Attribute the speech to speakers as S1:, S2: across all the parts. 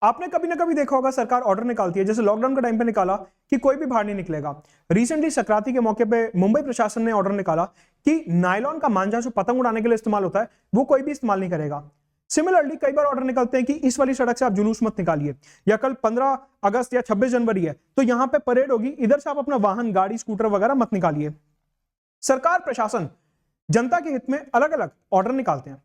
S1: आपने कभी ना कभी देखा होगा सरकार ऑर्डर निकालती है, जैसे लॉकडाउन के टाइम पे निकाला कि कोई भी बाहर नहीं निकलेगा। रिसेंटली संक्रांति के मौके पे मुंबई प्रशासन ने ऑर्डर निकाला कि नायलॉन का मांझा जो पतंग उड़ाने के लिए इस्तेमाल होता है वो कोई भी इस्तेमाल नहीं करेगा। सिमिलरली कई बार ऑर्डर निकलते हैं कि इस वाली सड़क से आप जुलूस मत निकालिए, या कल 15 अगस्त या 26 जनवरी है तो यहां पे परेड होगी, इधर से आप अपना वाहन, गाड़ी, स्कूटर वगैरह मत निकालिए। सरकार, प्रशासन जनता के हित में अलग अलग ऑर्डर निकालते हैं।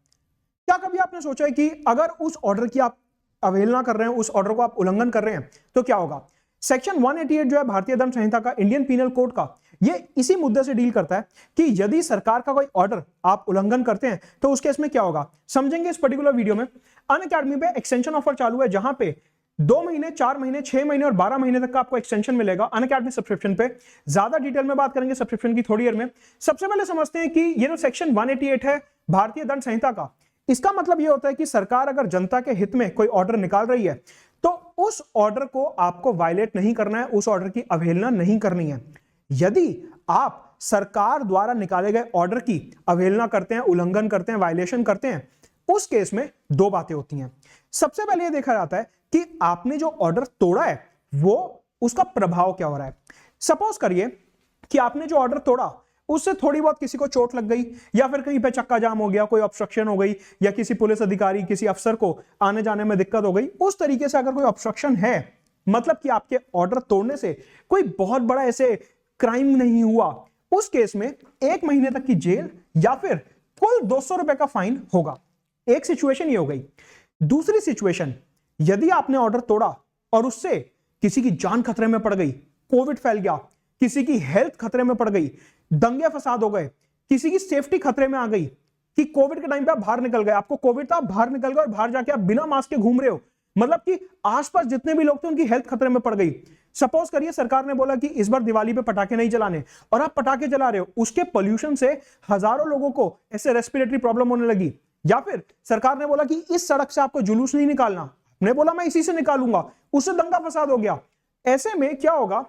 S1: क्या कभी आपने सोचा है कि अगर उस ऑर्डर की आप अवहेलना कर रहे हैं, उस ऑर्डर को आप उल्लंघन कर रहे हैं तो क्या होगा? सेक्शन 188 जो है भारतीय दंड संहिता का, इंडियन पीनल कोड का, ये इसी मुद्दे से डील करता है कि यदि सरकार का कोई ऑर्डर आप उल्लंघन करते हैं तो उस केस में क्या होगा, समझेंगे इस पर्टिकुलर वीडियो में। अनअकैडमी पे एक्सटेंशन ऑफर चालू है, जहां पे 2 महीने, 4 महीने, 6 महीने और 12 महीने तक का आपको एक्सटेंशन मिलेगा अनअकैडमी सब्सक्रिप्शन पे। ज्यादा डिटेल में बात करेंगे सब्सक्रिप्शन की थोड़ी देर में। सबसे पहले समझते हैं कि ये जो सेक्शन 188 है भारतीय दंड संहिता का, इसका मतलब यह होता है कि सरकार अगर जनता के हित में कोई ऑर्डर निकाल रही है तो उस ऑर्डर को आपको वायलेट नहीं करना है, उस ऑर्डर की अवहेलना नहीं करनी है। यदि आप सरकार द्वारा निकाले गए ऑर्डर की अवहेलना करते हैं, उल्लंघन करते हैं, वायलेशन करते हैं, उस केस में दो बातें होती हैं। सबसे पहले यह देखा जाता है कि आपने जो ऑर्डर तोड़ा है वो उसका प्रभाव क्या हो रहा है। सपोज करिए कि आपने जो ऑर्डर तोड़ा उससे थोड़ी बहुत किसी को चोट लग गई, या फिर कहीं पे चक्का जाम हो गया, कोई ऑब्स्ट्रक्शन हो गई, या किसी पुलिस अधिकारी, किसी अफसर को आने जाने में दिक्कत हो गई, उस तरीके से अगर कोई ऑब्स्ट्रक्शन है, मतलब कि आपके ऑर्डर तोड़ने से कोई बहुत बड़ा ऐसे क्राइम नहीं हुआ, उस केस में 1 महीने तक की जेल या फिर कुल 200 रुपए का फाइन होगा। एक सिचुएशन ये हो गई। दूसरी सिचुएशन, यदि आपने ऑर्डर तोड़ा और उससे किसी की जान खतरे में पड़ गई, कोविड फैल गया, किसी की हेल्थ खतरे में पड़ गई, दंगे फसाद हो गए, किसी की सेफ्टी खतरे में आ गई कि कोविड के टाइम पे आप बाहर निकल गए, आपको कोविड था, आप बाहर निकल गए और बाहर जाके आप बिना मास्क के घूम रहे हो, मतलब कि आसपास जितने भी लोग थे उनकी हेल्थ खतरे में पड़ गई। सपोज करिए सरकार ने बोला कि इस बार दिवाली पे पटाखे नहीं जलाने, और आप पटाखे जला रहे हो, उसके पोल्यूशन से हजारों लोगों को ऐसे रेस्पिरेटरी प्रॉब्लम होने लगी। या फिर सरकार ने बोला कि इस सड़क से आपको जुलूस नहीं निकालना, आपने बोला मैं इसी से निकालूंगा, उससे दंगा फसाद हो गया। ऐसे में क्या होगा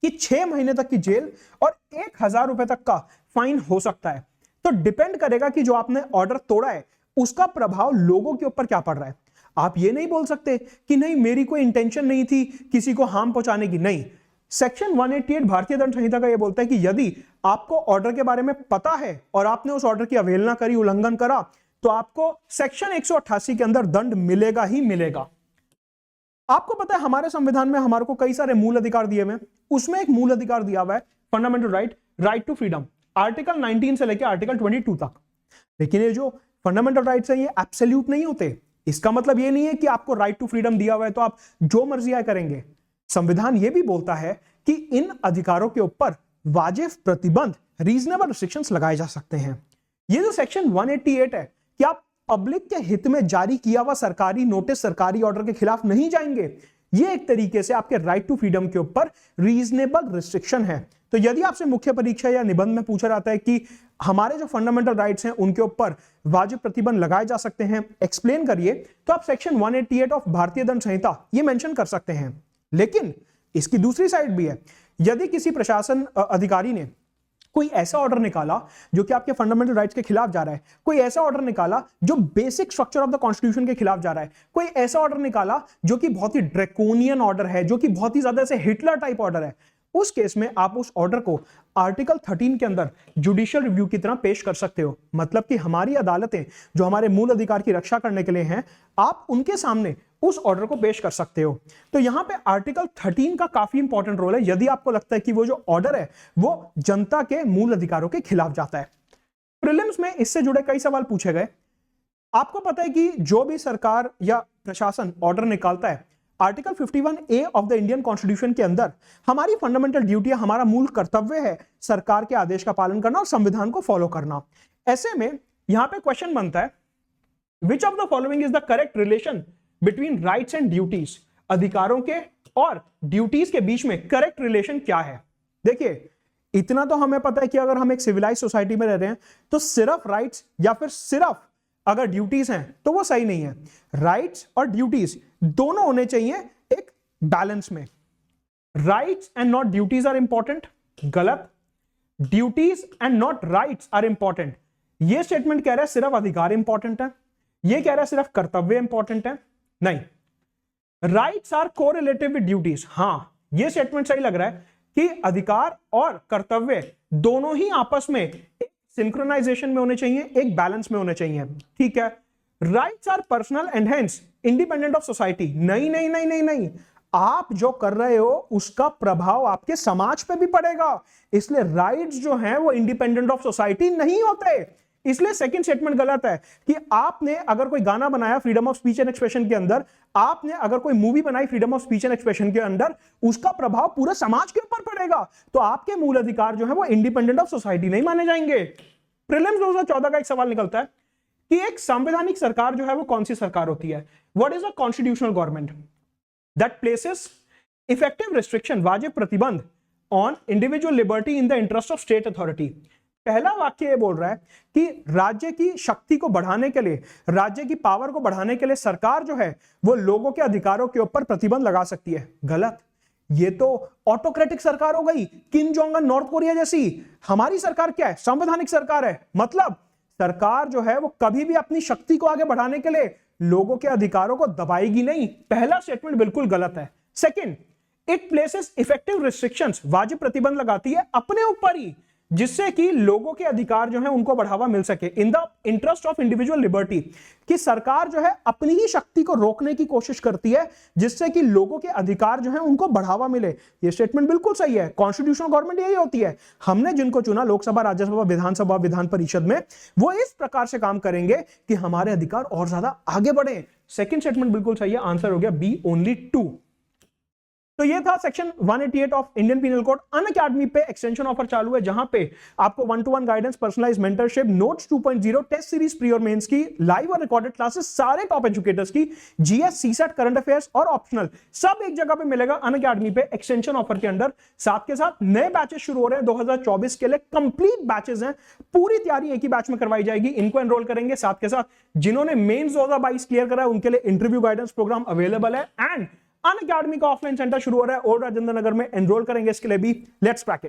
S1: कि 6 महीने तक की जेल और 1000 रुपए तक का फाइन हो सकता है। तो डिपेंड करेगा कि जो आपने ऑर्डर तोड़ा है उसका प्रभाव लोगों के ऊपर क्या पड़ रहा है। आप ये नहीं बोल सकते कि नहीं मेरी कोई इंटेंशन नहीं थी किसी को हार्म पहुंचाने की। नहीं, सेक्शन 188 भारतीय दंड संहिता का यह बोलता है कि यदि आपको ऑर्डर के बारे में पता है और आपने उस ऑर्डर की अवहेलना करी, उल्लंघन करा, तो आपको सेक्शन 188 के अंदर दंड मिलेगा ही मिलेगा। आपको पता है हमारे संविधान में हमारे को कई सारे मूल अधिकार दिए हुए हैं, उसमें एक मूल अधिकार दिया हुआ है fundamental right, right to freedom, article 19 से लेकर आर्टिकल 22 तक। लेकिन ये जो फंडामेंटल राइट्स हैं ये एब्सोल्यूट नहीं होते। इसका मतलब ये नहीं है कि आपको राइट टू फ्रीडम दिया हुआ है तो आप जो मर्जी आए करेंगे। संविधान ये भी बोलता है कि इन अधिकारों के ऊपर वाजिब प्रतिबंध, रीजनेबल रिस्ट्रिक्शंस लगाए जा सकते हैं। ये जो सेक्शन 188 है कि आप पब्लिक के हित में जारी किया हुआ सरकारी नोटिस, सरकारी ऑर्डर के खिलाफ नहीं जाएंगे, ये एक तरीके से आपके राइट टू फ्रीडम के ऊपर रीजनेबल रिस्ट्रिक्शन है। तो यदि आपसे मुख्य परीक्षा या निबंध में पूछा जाता है कि हमारे जो फंडामेंटल राइट्स हैं उनके ऊपर वाजिब प्रतिबंध लगाए जा सकते हैं, एक्सप्लेन करिए, तो आप सेक्शन 188 ऑफ भारतीय दंड संहिता ये मेंशन कर सकते हैं। लेकिन इसकी दूसरी साइड भी है। यदि किसी प्रशासन अधिकारी ने कोई ऐसा ऑर्डर निकाला जो कि आपके फंडामेंटल राइट्स के खिलाफ जा रहा है, कोई ऐसा ऑर्डर निकाला जो basic structure of the constitution के खिलाफ जा रहा है, कोई ऐसा ऑर्डर निकाला जो कि बहुत ही ड्रैकोनियन ऑर्डर है, जो कि बहुत ही ज्यादा ऐसे हिटलर टाइप ऑर्डर है, उस केस में आप उस ऑर्डर को आर्टिकल 13 के अंदर जुडिशियल रिव्यू की तरह पेश कर सकते हो। मतलब कि हमारी अदालतें जो हमारे मूल अधिकार की रक्षा करने के लिए हैं, आप उनके सामने उस ऑर्डर को पेश कर सकते हो। तो यहां पे आर्टिकल 13 का काफी इंपॉर्टेंट रोल है यदि आपको लगता है कि वो जो ऑर्डर है वो जनता के मूल अधिकारों के खिलाफ जाता है। प्रीलिम्स में इससे जुड़े कई सवाल पूछे गए। आपको पता है कि जो भी सरकार या प्रशासन ऑर्डर निकालता है, article 51A of the Indian constitution के अंदर हमारी फंडामेंटल ड्यूटी, हमारा मूल कर्तव्य है सरकार के आदेश का पालन करना और संविधान को फॉलो करना। ऐसे में यहां पे क्वेश्चन बनता है, which of the following is the correct relation between rights and duties. अधिकारों के और ड्यूटीज के बीच में करेक्ट रिलेशन क्या है। देखिए, इतना तो हमें पता है कि अगर हम एक सिविलाइज सोसाइटी में रह रहे हैं तो सिर्फ राइट्स या फिर सिर्फ अगर ड्यूटीज हैं तो वो सही नहीं है। राइट्स और ड्यूटीज दोनों होने चाहिए एक बैलेंस में। Rights and not duties are important, गलत। Duties and not rights are important, ये स्टेटमेंट कह रहा है सिर्फ अधिकार इंपॉर्टेंट है, ये कह रहा है सिर्फ कर्तव्य इंपॉर्टेंट है। नहीं, rights are correlative with duties. हां, यह स्टेटमेंट सही लग रहा है कि अधिकार और कर्तव्य दोनों ही आपस में एक सिंक्रोनाइजेशन में होने चाहिए, एक बैलेंस में होने चाहिए। ठीक है। Rights are personal and hence independent of society. नहीं नहीं नहीं नहीं नहीं, आप जो कर रहे हो उसका प्रभाव आपके समाज पे भी पड़ेगा, इसलिए राइट्स जो हैं वो इंडिपेंडेंट ऑफ सोसाइटी नहीं होते। इसलिए सेकंड स्टेटमेंट गलत है कि आपने अगर कोई गाना बनाया freedom of speech and expression के अंदर, आपने अगर कोई मूवी बनाई freedom of speech and expression के अंदर, उसका प्रभाव पूरे समाज के ऊपर पड़ेगा, तो आपके मूल अधिकार जो है वो इंडिपेंडेंट ऑफ सोसाइटी नहीं माने जाएंगे। प्रीलिम्स 2014 का एक सवाल निकलता है कि एक संवैधानिक सरकार जो है वो कौन सी सरकार होती है? What is a constitutional government? That places effective restriction, वाजिब प्रतिबंध on individual liberty in the interest of state authority. पहला वाक्य ये बोल रहा है कि राज्य की शक्ति को बढ़ाने के लिए, राज्य की पावर को बढ़ाने के लिए सरकार जो है वो लोगों के अधिकारों के ऊपर प्रतिबंध लगा सकती है। गलत। ये तो ऑटोक्रेटिक सरकार हो गई, Kim Jong Un north Korea जैसी। हमारी सरकार क्या है? संवैधानिक सरकार है। मतलब सरकार जो है वो कभी भी अपनी शक्ति को आगे बढ़ाने के लिए लोगों के अधिकारों को दबाएगी नहीं। पहला स्टेटमेंट बिल्कुल गलत है। Second, it places effective restrictions, वाजिब प्रतिबंध लगाती है अपने ऊपर ही, जिससे कि लोगों के अधिकार जो है उनको बढ़ावा मिल सके, in the interest of individual liberty. कि सरकार जो है अपनी ही शक्ति को रोकने की कोशिश करती है जिससे कि लोगों के अधिकार जो है उनको बढ़ावा मिले। ये स्टेटमेंट बिल्कुल सही है। कॉन्स्टिट्यूशनल गवर्नमेंट यही होती है। हमने जिनको चुना लोकसभा, राज्यसभा, विधानसभा, विधान परिषद में, वो इस प्रकार से काम करेंगे कि हमारे अधिकार और ज्यादा आगे बढ़े। सेकंड स्टेटमेंट बिल्कुल सही है। आंसर हो गया बी, ओनली 2। तो ये था section 188 of Indian penal code. Unacademy पे एक्सटेंशन ऑफर चालू है, जहां पे आपको 1-to-1 guidance, personalised mentorship, notes 2.0, test series pre और मेंस की लाइव और रिकॉर्डेड क्लासेस सारे टॉप एजुकेटर्स की, जीएस, सीसेट, करंट अफेयर्स और ऑप्शनल सब एक जगह पे मिलेगा अनअकैडमी पे एक्सटेंशन ऑफर के अंदर। साथ के साथ नए बैचेस शुरू हो रहे हैं 2024 के लिए। कंप्लीट बैचेस हैं, पूरी तैयारी एक ही बैच में करवाई जाएगी। इनको एनरोल करेंगे। साथ के साथ जिन्होंने मेंस 2022 क्लियर करा है उनके लिए इंटरव्यू गाइडेंस प्रोग्राम अवेलेबल है। एंड अनअकैडमी का ऑफलाइन सेंटर शुरू हो रहा है ओल्ड राजेंद्र नगर में। एनरोल करेंगे इसके लिए भी। Let's crack it.